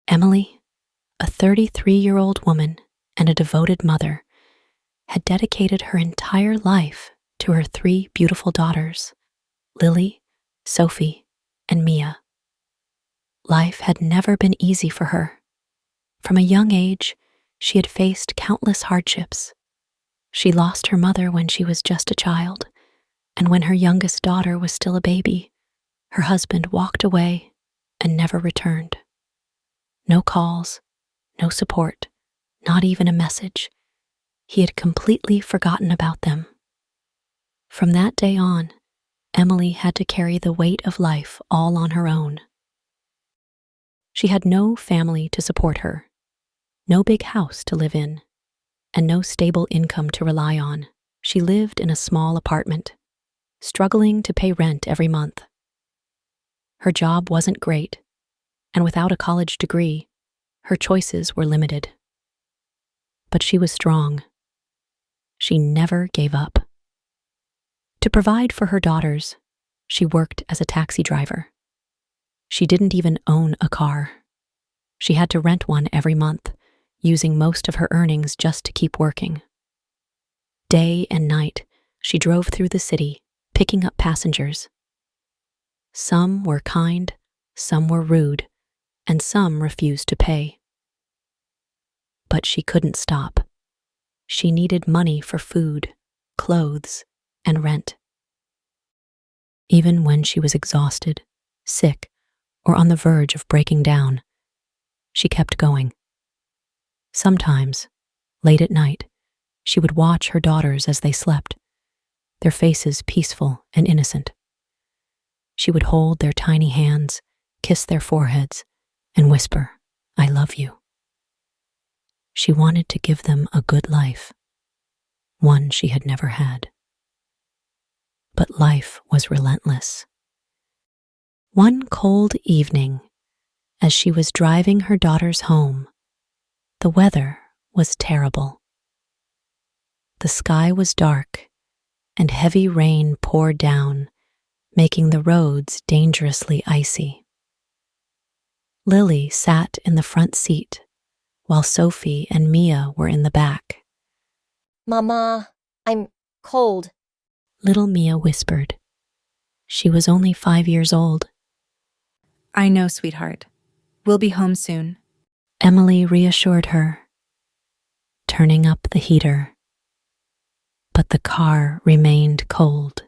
Emily, a 33-year-old woman and a devoted mother, had dedicated her entire life to her three beautiful daughters, Lily, Sophie, and Mia. Life had never been easy for her. From a young age, she had faced countless hardships. She lost her mother when she was just a child, and when her youngest daughter was still a baby, her husband walked away and never returned. No calls, no support, not even a message. He had completely forgotten about them. From that day on, Emily had to carry the weight of life all on her own. She had no family to support her, no big house to live in, and no stable income to rely on. She lived in a small apartment, struggling to pay rent every month. Her job wasn't great, and without a college degree, her choices were limited. But she was strong. She never gave up. To provide for her daughters, she worked as a taxi driver. She didn't even own a car. She had to rent one every month, using most of her earnings just to keep working. Day and night, she drove through the city, picking up passengers. Some were kind, some were rude, and some refused to pay. But she couldn't stop. She needed money for food, clothes, and rent. Even when she was exhausted, sick, or on the verge of breaking down, she kept going. Sometimes, late at night, she would watch her daughters as they slept, their faces peaceful and innocent. She would hold their tiny hands, kiss their foreheads, and whisper, "I love you." She wanted to give them a good life, one she had never had. But life was relentless. One cold evening, as she was driving her daughters home, the weather was terrible. The sky was dark, and heavy rain poured down, making the roads dangerously icy. Lily sat in the front seat, while Sophie and Mia were in the back. "Mama, I'm cold." Little Mia whispered. She was only 5 years old. "I know, sweetheart. We'll be home soon." Emily reassured her, turning up the heater. But the car remained cold,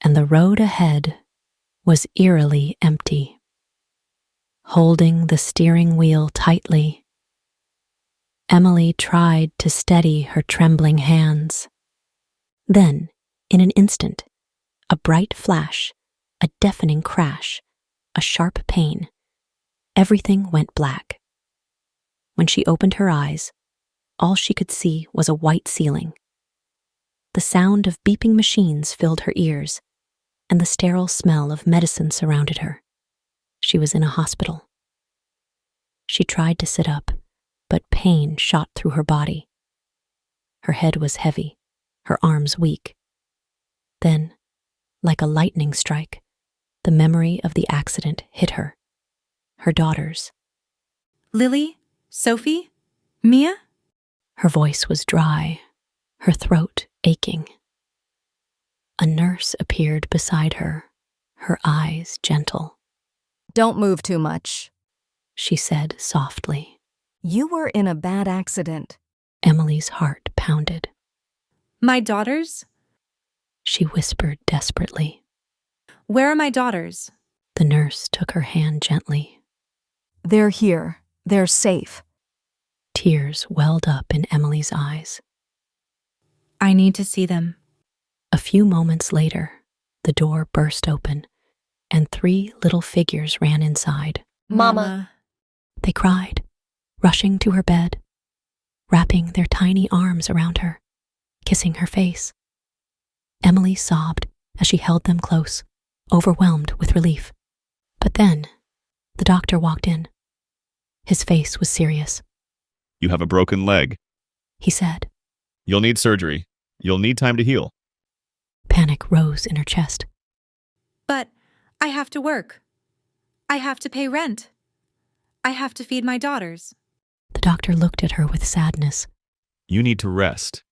and the road ahead was eerily empty. Holding the steering wheel tightly, Emily tried to steady her trembling hands. Then, in an instant, a bright flash, a deafening crash, a sharp pain. Everything went black. When she opened her eyes, all she could see was a white ceiling. The sound of beeping machines filled her ears, and the sterile smell of medicine surrounded her. She was in a hospital. She tried to sit up, but pain shot through her body. Her head was heavy, her arms weak. Then, like a lightning strike, the memory of the accident hit her. Her daughters. "Lily? Sophie? Mia?" Her voice was dry, her throat aching. A nurse appeared beside her, her eyes gentle. "Don't move too much," she said softly. "You were in a bad accident." Emily's heart pounded. "My daughters? She whispered desperately. Where are my daughters?" The nurse took her hand gently. "They're here. They're safe." Tears welled up in Emily's eyes. "I need to see them." A few moments later, the door burst open, and 3 little figures ran inside. "Mama." They cried, rushing to her bed, wrapping their tiny arms around her, kissing her face. Emily sobbed as she held them close, overwhelmed with relief. But then, the doctor walked in. His face was serious. "You have a broken leg. He said. You'll need surgery. You'll need time to heal." Panic rose in her chest. "But I have to work. I have to pay rent. I have to feed my daughters. The doctor looked at her with sadness, You need to rest.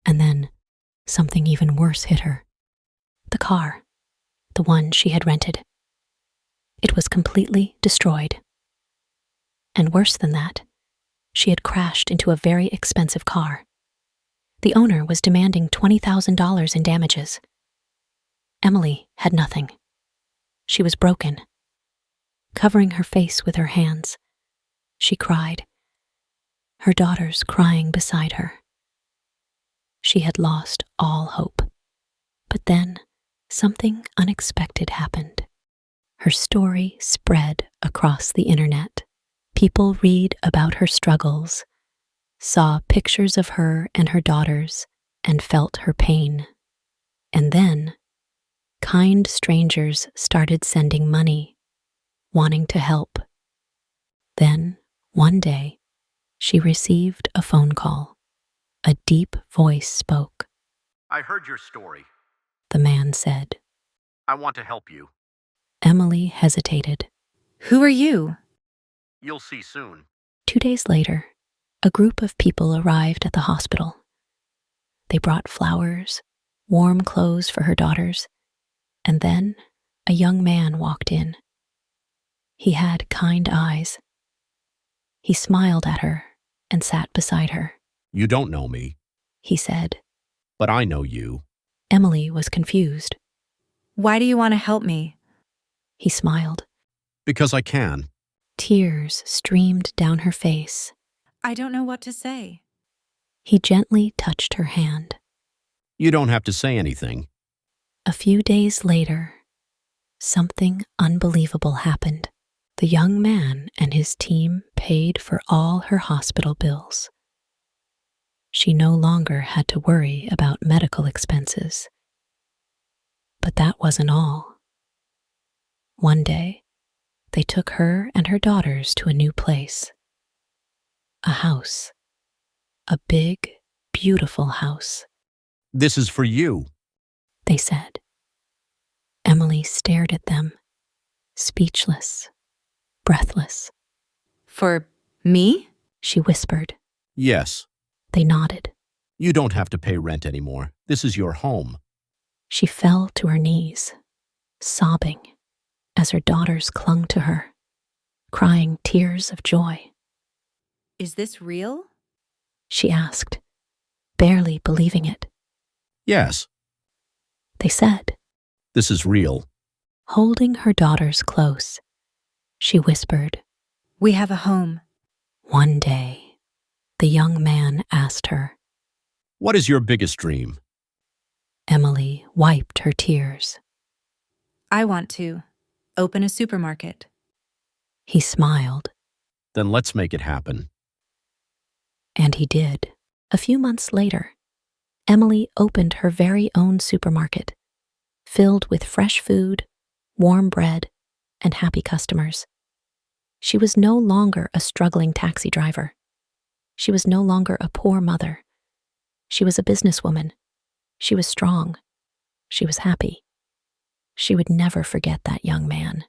and then something even worse hit her. The car, the one she had rented. It was completely destroyed. And worse than that, she had crashed into a very expensive car. The owner was demanding $20,000 in damages. Emily had nothing. She was broken. Covering her face with her hands, she cried, her daughters crying beside her. She had lost all hope. But then something unexpected happened. Her story spread across the internet. People read about her struggles, saw pictures of her and her daughters, and felt her pain. And then, kind strangers started sending money, wanting to help. Then, one day, she received a phone call. A deep voice spoke. I heard your story. The man said. I want to help you. Emily hesitated. Who are you? You'll see soon. 2 days later, a group of people arrived at the hospital. They brought flowers, warm clothes for her daughters, and then a young man walked in. He had kind eyes. He smiled at her and sat beside her. You don't know me, He said. but I know you. Emily was confused. Why do you want to help me? He smiled. Because I can. Tears streamed down her face. I don't know what to say. He gently touched her hand. You don't have to say anything. A few days later, something unbelievable happened. The young man and his team paid for all her hospital bills. She no longer had to worry about medical expenses. But that wasn't all. One day, they took her and her daughters to a new place. A house. A big, beautiful house. This is for you. They said. Emily stared at them, speechless, breathless. For me? She whispered. Yes. They nodded. You don't have to pay rent anymore. This is your home. She fell to her knees, sobbing, as her daughters clung to her, crying tears of joy. Is this real? She asked, barely believing it. Yes, They said. this is real. Holding her daughters close, she whispered. We have a home. One day, the young man asked her. What is your biggest dream? Emily wiped her tears. I want to open a supermarket. He smiled, Then let's make it happen. and he did. A few months later, Emily opened her very own supermarket, filled with fresh food, warm bread, and happy customers. She was no longer a struggling taxi driver. She was no longer a poor mother. She was a businesswoman. She was strong. She was happy. She would never forget that young man.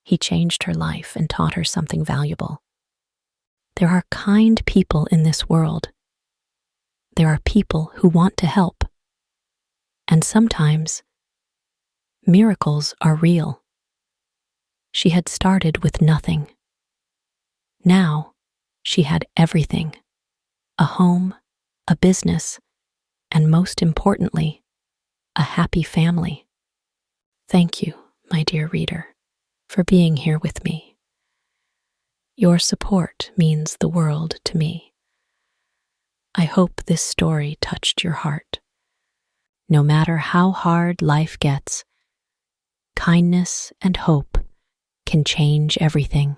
He changed her life and taught her something valuable. There are kind people in this world. There are people who want to help. And sometimes, miracles are real. She had started with nothing. Now, she had everything. A home, a business, and most importantly, a happy family. Thank you, my dear reader, for being here with me. Your support means the world to me. I hope this story touched your heart. No matter how hard life gets, kindness and hope can change everything.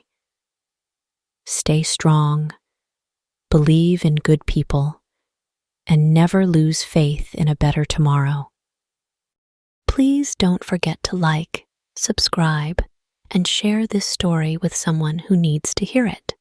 Stay strong, believe in good people, and never lose faith in a better tomorrow. Please don't forget to like, subscribe, and share this story with someone who needs to hear it.